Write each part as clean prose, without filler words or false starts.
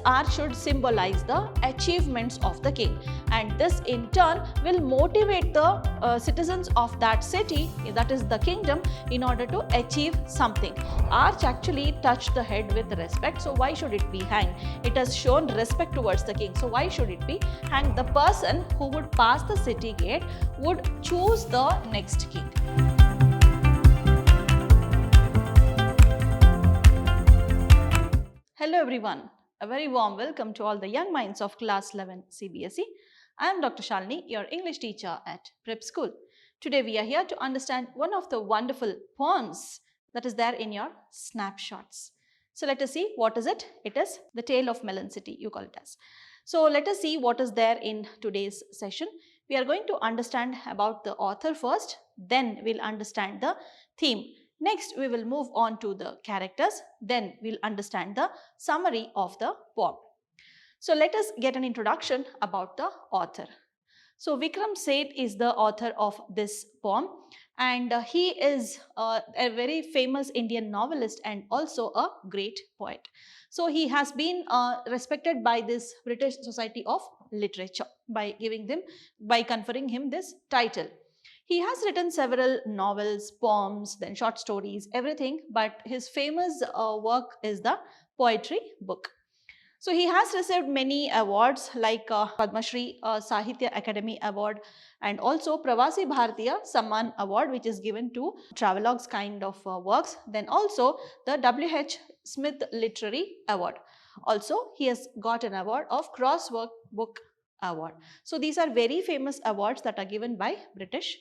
R should symbolize the achievements of the king, and this in turn will motivate the citizens of that city, that is the kingdom, in order to achieve something. Arch actually touched the head with respect, so why should it be hanged? It has shown respect towards the king, so why should it be hanged? The person who would pass the city gate would choose the next king. Hello everyone, a very warm welcome to all the young minds of class 11 CBSE. I am Dr. Shalini, your English teacher at Prep School. Today we are here to understand one of the wonderful poems that is there in your snapshots. So let us see what is it. It is The Tale of Melon City, you call it as. So let us see what is there in today's session. We are going to understand about the author first, then we'll understand the theme. Next, we will move on to the characters, then we'll understand the summary of the poem. So let us get an introduction about the author. So Vikram Seth is the author of this poem, and he is a very famous Indian novelist and also a great poet. So he has been respected by this British Society of Literature by conferring him this title. He has written several novels, poems, then short stories, everything, but his famous work is the poetry book. So he has received many awards like Padma Shri Sahitya Academy Award and also Pravasi Bharatiya Samman Award, which is given to travelogues kind of works. Then also the W.H. Smith Literary Award. Also he has got an award of Crossword Book Award. So these are very famous awards that are given by British.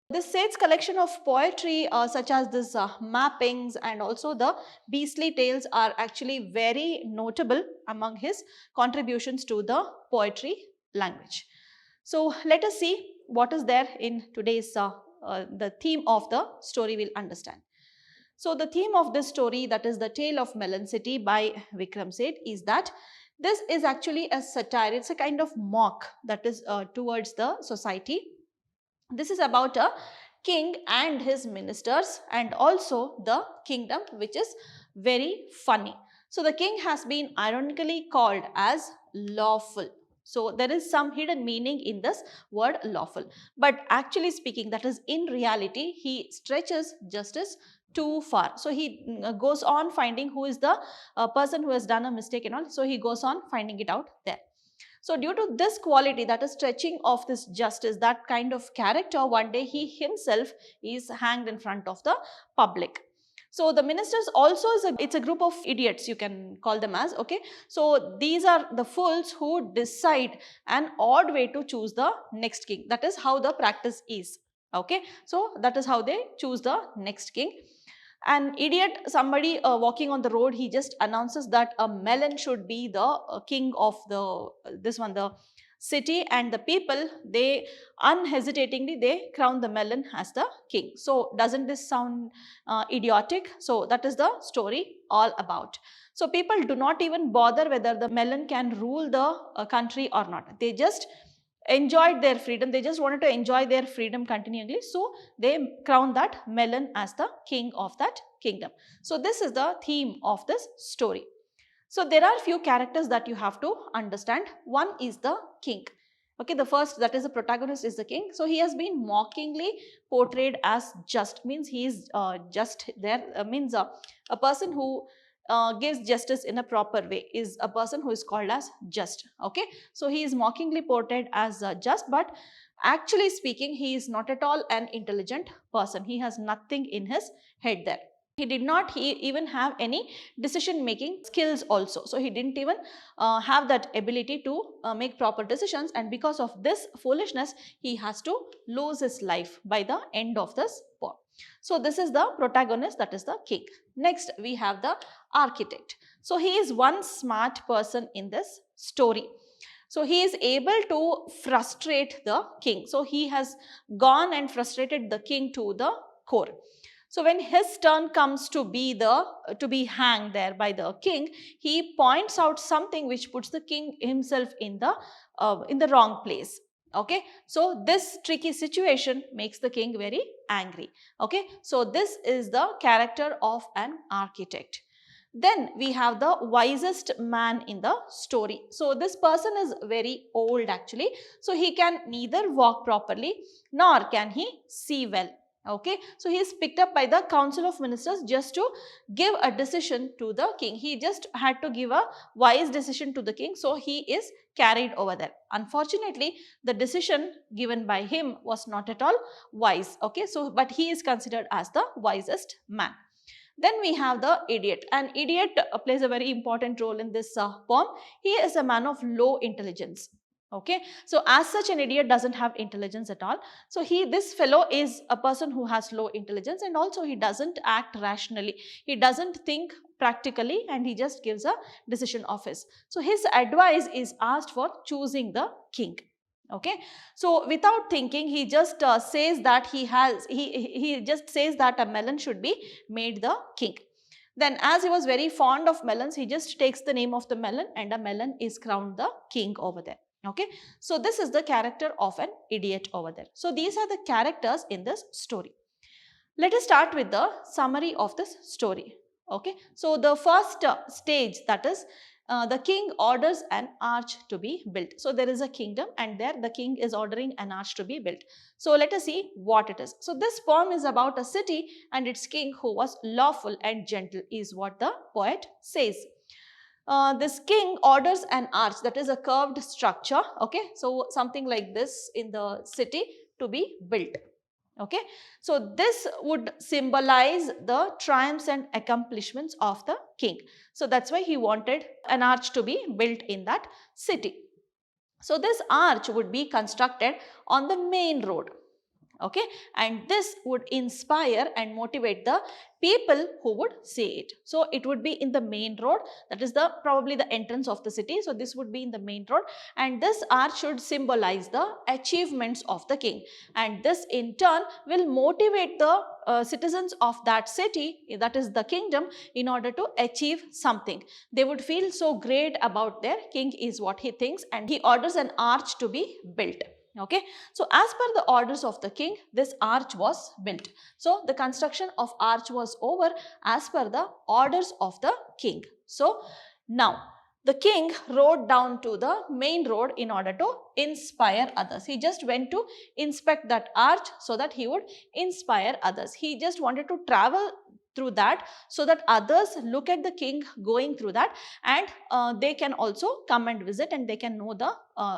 This Seth's collection of poetry such as this mappings and also the beastly tales are actually very notable among his contributions to the poetry language. So let us see what is there in today's the theme of the story we'll understand. So the theme of this story, that is The Tale of Melon City by Vikram Seth, is that this is actually a satire. It's a kind of mock that is towards the society. This is about a king and his ministers and also the kingdom, which is very funny. So the king has been ironically called as lawful. So there is some hidden meaning in this word lawful. But actually speaking, that is in reality, he stretches justice too far. So he goes on finding who is the person who has done a mistake and all. So he goes on finding it out there. So due to this quality, that is stretching of this justice, that kind of character, one day he himself is hanged in front of the public. So the ministers also it's a group of idiots, you can call them as, okay. So these are the fools who decide an odd way to choose the next king. That is how the practice is, okay. So that is how they choose the next king. An idiot, somebody walking on the road, he just announces that a melon should be the king of the city, and the people, they unhesitatingly they crown the melon as the king. So doesn't this sound idiotic? So that is the story all about. So people do not even bother whether the melon can rule the country or not. They just enjoyed their freedom. They just wanted to enjoy their freedom continually. So they crown that melon as the king of that kingdom. So this is the theme of this story. So there are few characters that you have to understand. One is the king. Okay, the first, that is the protagonist, is the king. So he has been mockingly portrayed as just, means he is just there, means a person who gives justice in a proper way is a person who is called as just, okay. So he is mockingly portrayed as just, but actually speaking, he is not at all an intelligent person. He has nothing in his head there. He even have any decision making skills also. So he didn't even have that ability to make proper decisions, and because of this foolishness, he has to lose his life by the end of this poem. So this is the protagonist, that is the king. Next we have the architect. So he is one smart person in this story. So he is able to frustrate the king. So he has gone and frustrated the king to the core. So when his turn comes to be hanged there by the king, he points out something which puts the king himself in the wrong place. Okay, so this tricky situation makes the king very angry. Okay, so this is the character of an architect. Then we have the wisest man in the story. So this person is very old actually. So he can neither walk properly nor can he see well. Okay, so he is picked up by the council of ministers just to give a decision to the king. He just had to give a wise decision to the king. So he is carried over there. Unfortunately, the decision given by him was not at all wise. Okay, so but he is considered as the wisest man. Then we have the idiot. An idiot plays a very important role in this poem. He is a man of low intelligence. Okay, so as such an idiot doesn't have intelligence at all. So this fellow is a person who has low intelligence, and also he doesn't act rationally. He doesn't think practically, and he just gives a decision of his. So his advice is asked for choosing the king. Okay, so without thinking, he just says that he just says that a melon should be made the king. Then as he was very fond of melons, he just takes the name of the melon, and a melon is crowned the king over there. Okay, so this is the character of an idiot over there. So these are the characters in this story. Let us start with the summary of this story. Okay, so the first stage, that is the king orders an arch to be built. So there is a kingdom, and there the king is ordering an arch to be built. So let us see what it is. So this poem is about a city and its king who was lawful and gentle, is what the poet says. This king orders an arch, that is a curved structure. Okay, so something like this in the city to be built. Okay, so this would symbolize the triumphs and accomplishments of the king. So that's why he wanted an arch to be built in that city. So this arch would be constructed on the main road. Okay, and this would inspire and motivate the people who would see it. So it would be in the main road, that is the probably the entrance of the city. So this would be in the main road, and this arch should symbolize the achievements of the king, and this in turn will motivate the citizens of that city, that is the kingdom, in order to achieve something. They would feel so great about their king, is what he thinks, and he orders an arch to be built. Okay, so as per the orders of the king, this arch was built. So the construction of arch was over as per the orders of the king. So now the king rode down to the main road in order to inspire others. He just went to inspect that arch so that he would inspire others. He just wanted to travel through that so that others look at the king going through that, and they can also come and visit, and they can know the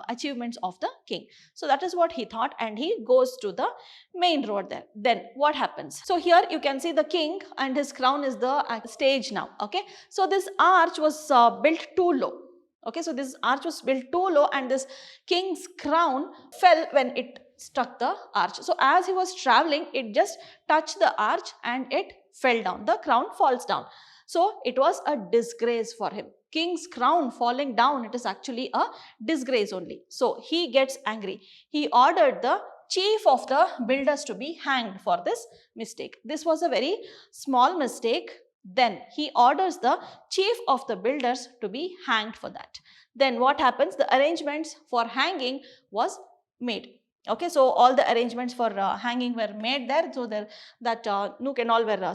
achievements of the king. So that is what he thought, and he goes to the main road there. Then what happens? So here you can see the king and his crown is the stage now. Okay, so this arch was built too low. Okay, so this arch was built too low, and this king's crown fell when it struck the arch. So as he was traveling, it just touched the arch and it fell down. The crown falls down. So it was a disgrace for him. King's crown falling down, it is actually a disgrace only. So he gets angry. He ordered the chief of the builders to be hanged for this mistake. This was a very small mistake. Then he orders the chief of the builders to be hanged for that. Then what happens? The arrangements for hanging was made. Okay, so all the arrangements for hanging were made there. So that nook and all were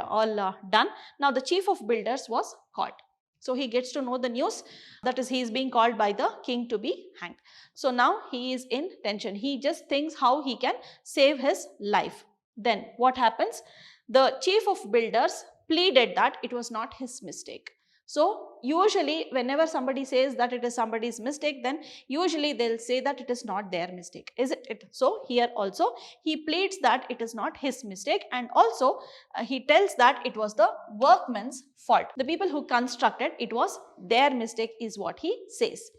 all done. Now the chief of builders was called. So he gets to know the news, that is, he is being called by the king to be hanged. So now he is in tension. He just thinks how he can save his life. Then what happens? The chief of builders pleaded that it was not his mistake. So usually whenever somebody says that it is somebody's mistake, then usually they'll say that it is not their mistake, isn't it? So here also he pleads that it is not his mistake, and also he tells that it was the workmen's fault. The people who constructed, it was their mistake, is what he says.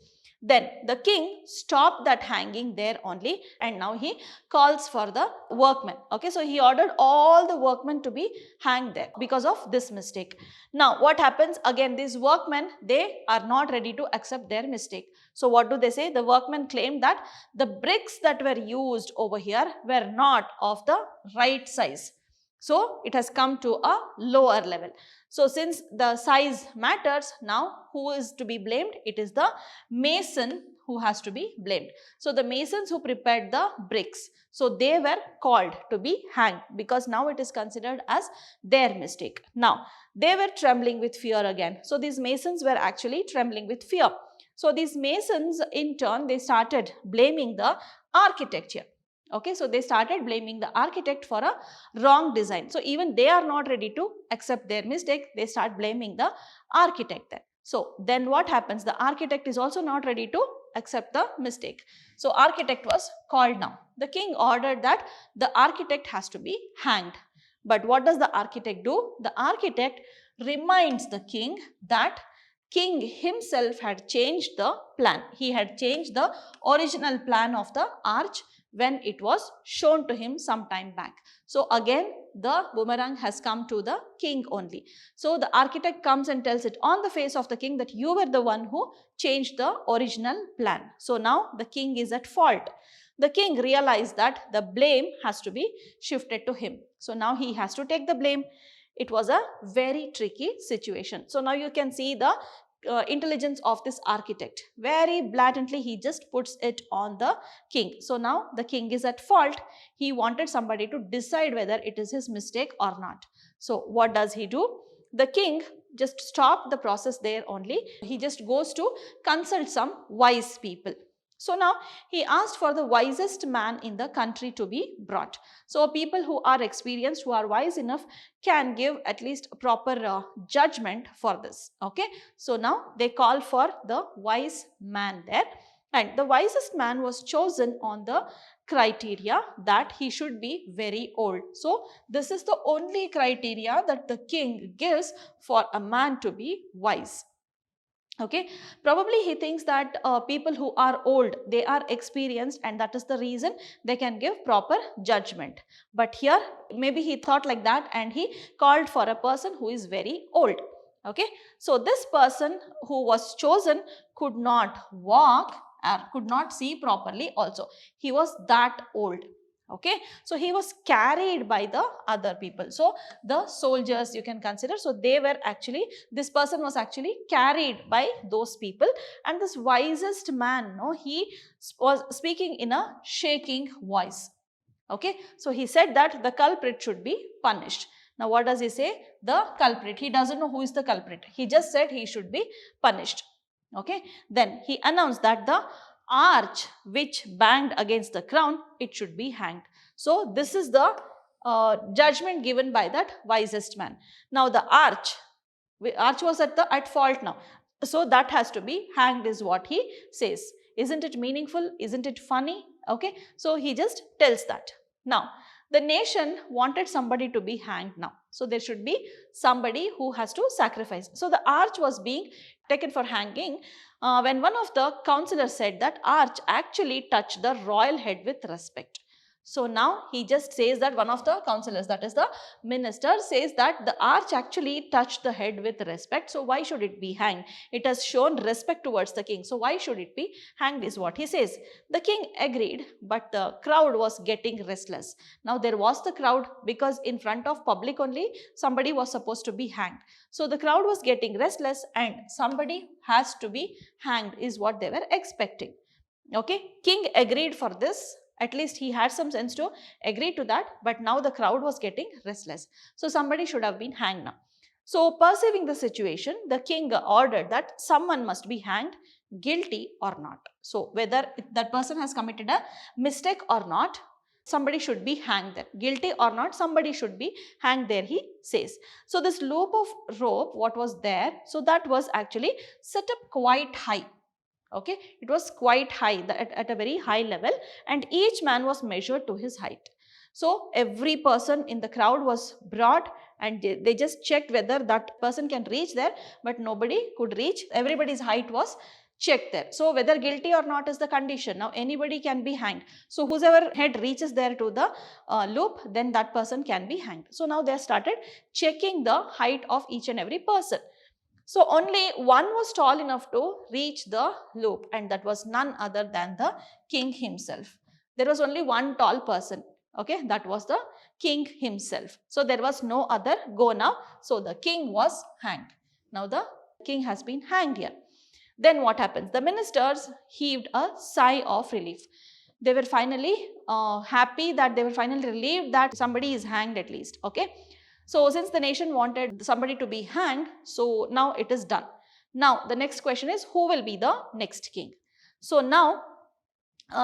Then the king stopped that hanging there only, and now he calls for the workmen. Okay, so he ordered all the workmen to be hanged there because of this mistake. Now what happens? Again, these workmen, they are not ready to accept their mistake. So what do they say? The workmen claim that the bricks that were used over here were not of the right size. So it has come to a lower level. So since the size matters, now who is to be blamed? It is the mason who has to be blamed. So the masons who prepared the bricks, so they were called to be hanged, because now it is considered as their mistake. Now they were trembling with fear again. So these masons were actually trembling with fear. So these masons in turn, they started blaming the architect here. Okay, so they started blaming the architect for a wrong design. So even they are not ready to accept their mistake, they start blaming the architect then. So then what happens? The architect is also not ready to accept the mistake. So architect was called now. The king ordered that the architect has to be hanged. But what does the architect do? The architect reminds the king that king himself had changed the plan. He had changed the original plan of the arch when it was shown to him some time back. So again, the boomerang has come to the king only. So the architect comes and tells it on the face of the king that you were the one who changed the original plan. So now the king is at fault. The king realized that the blame has to be shifted to him. So now he has to take the blame. It was a very tricky situation. So now you can see the intelligence of this architect. Very blatantly he just puts it on the king. So now the king is at fault. He wanted somebody to decide whether it is his mistake or not. So what does he do? The king just stopped the process there only. He just goes to consult some wise people. So now he asked for the wisest man in the country to be brought. So people who are experienced, who are wise enough, can give at least proper judgment for this. Okay. So now they call for the wise man there, and the wisest man was chosen on the criteria that he should be very old. So this is the only criteria that the king gives for a man to be wise. Okay, probably he thinks that people who are old, they are experienced, and that is the reason they can give proper judgment. But here maybe he thought like that and he called for a person who is very old. Okay, so this person who was chosen could not walk or could not see properly also. He was that old. Okay, so he was carried by the other people. So the soldiers you can consider, so they were actually, this person was actually carried by those people, and this wisest man, no, he was speaking in a shaking voice. Okay, so he said that the culprit should be punished. Now what does he say? The culprit, he doesn't know who is the culprit, he just said he should be punished. Okay, then he announced that the arch which banged against the crown, it should be hanged. So this is the judgment given by that wisest man. Now the arch was at fault now, so that has to be hanged is what he says. Isn't it meaningful? Isn't it funny? Okay, so he just tells that. Now the nation wanted somebody to be hanged now, so there should be somebody who has to sacrifice. So the arch was being taken for hanging when one of the councillors said that arch actually touched the royal head with respect. So now he just says that one of the councillors, that is the minister, says that the arch actually touched the head with respect. So why should it be hanged? It has shown respect towards the king. So why should it be hanged is what he says. The king agreed, but the crowd was getting restless. Now there was the crowd, because in front of public only somebody was supposed to be hanged. So the crowd was getting restless and somebody has to be hanged is what they were expecting. Okay, king agreed for this. At least he had some sense to agree to that, but now the crowd was getting restless. So somebody should have been hanged now. So perceiving the situation, the king ordered that someone must be hanged, guilty or not. So whether that person has committed a mistake or not, somebody should be hanged there. Guilty or not, somebody should be hanged there, he says. So this loop of rope, what was there, so that was actually set up quite high. Okay, it was quite high, at a very high level, and each man was measured to his height. So every person in the crowd was brought and they just checked whether that person can reach there, but nobody could reach. Everybody's height was checked there. So whether guilty or not is the condition. Now anybody can be hanged. So whoever head reaches there to the loop, then that person can be hanged. So now they started checking the height of each and every person. So only one was tall enough to reach the loop, and that was none other than the king himself. There was only one tall person. Okay, that was the king himself. So there was no other go now. So the king was hanged. Now the king has been hanged here. Then what happens? The ministers heaved a sigh of relief. They were finally happy, that they were finally relieved that somebody is hanged at least. Okay. So since the nation wanted somebody to be hanged, so now it is done. Now the next question is, who will be the next king? So now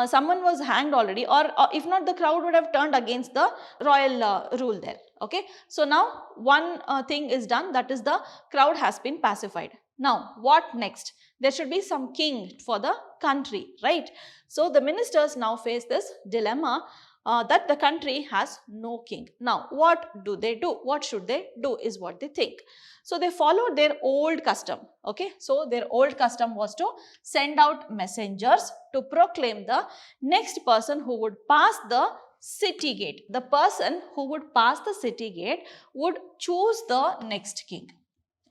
someone was hanged already, or if not, the crowd would have turned against the royal rule there. Okay. So now one thing is done, that is the crowd has been pacified. Now what next? There should be some king for the country, right? So the ministers now face this dilemma that the country has no king. Now what do they do? What should they do is what they think. So they followed their old custom. Okay. So their old custom was to send out messengers to proclaim the next person who would pass the city gate. The person who would pass the city gate would choose the next king.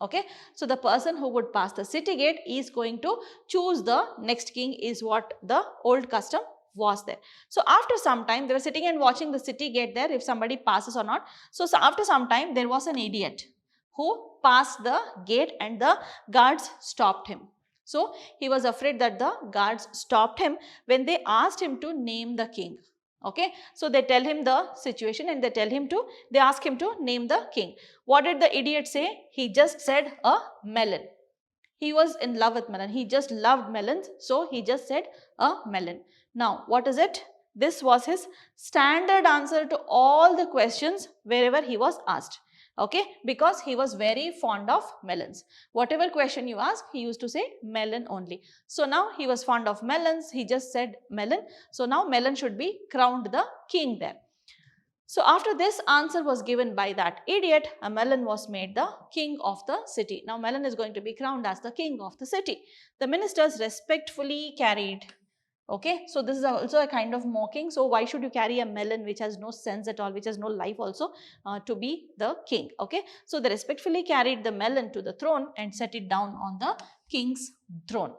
Okay. So the person who would pass the city gate is going to choose the next king, is what the old custom was there. So after some time, they were sitting and watching the city gate there, if somebody passes or not. So after some time, there was an idiot who passed the gate and the guards stopped him. So he was afraid that the guards stopped him when they asked him to name the king. Okay. So they tell him the situation and they ask him to name the king. What did the idiot say? He just said a melon. He was in love with melon. He just loved melons. So he just said a melon. Now what is it? This was his standard answer to all the questions wherever he was asked. Okay, because he was very fond of melons. Whatever question you ask, he used to say melon only. So now he was fond of melons, he just said melon. So now melon should be crowned the king there. So after this answer was given by that idiot, a melon was made the king of the city. Now melon is going to be crowned as the king of the city. The ministers respectfully carried. Okay, so this is also a kind of mocking. So why should you carry a melon which has no sense at all, which has no life also, to be the king? Okay, so they respectfully carried the melon to the throne and set it down on the king's throne.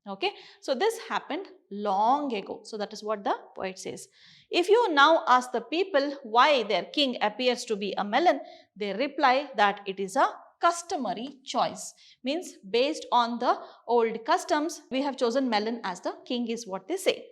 Okay, so this happened long ago. So that is what the poet says. If you now ask the people why their king appears to be a melon, they reply that it is a customary choice. Means based on the old customs, we have chosen melon as the king, is what they say.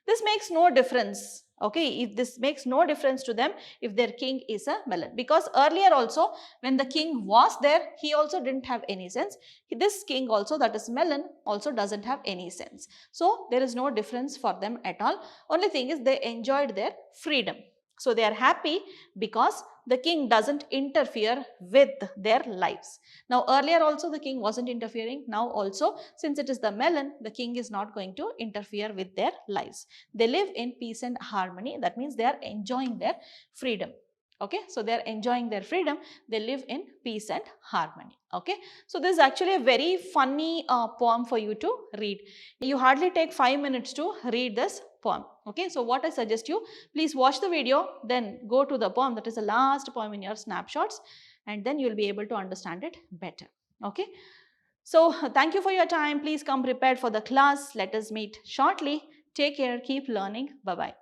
This makes no difference. Okay, if this makes no difference to them if their king is a melon, because earlier also when the king was there, he also didn't have any sense. This king also, that is melon, also doesn't have any sense. So there is no difference for them at all. Only thing is they enjoyed their freedom. So they are happy because the king doesn't interfere with their lives. Now earlier also the king wasn't interfering. Now also, since it is the melon, the king is not going to interfere with their lives. They live in peace and harmony. That means they are enjoying their freedom. Okay, so they are enjoying their freedom. They live in peace and harmony. Okay, so this is actually a very funny poem for you to read. You hardly take 5 minutes to read this poem. Okay, so what I suggest you, please watch the video, then go to the poem, that is the last poem in your snapshots, and then you will be able to understand it better. Okay, so thank you for your time. Please come prepared for the class. Let us meet shortly. Take care, keep learning. Bye-bye.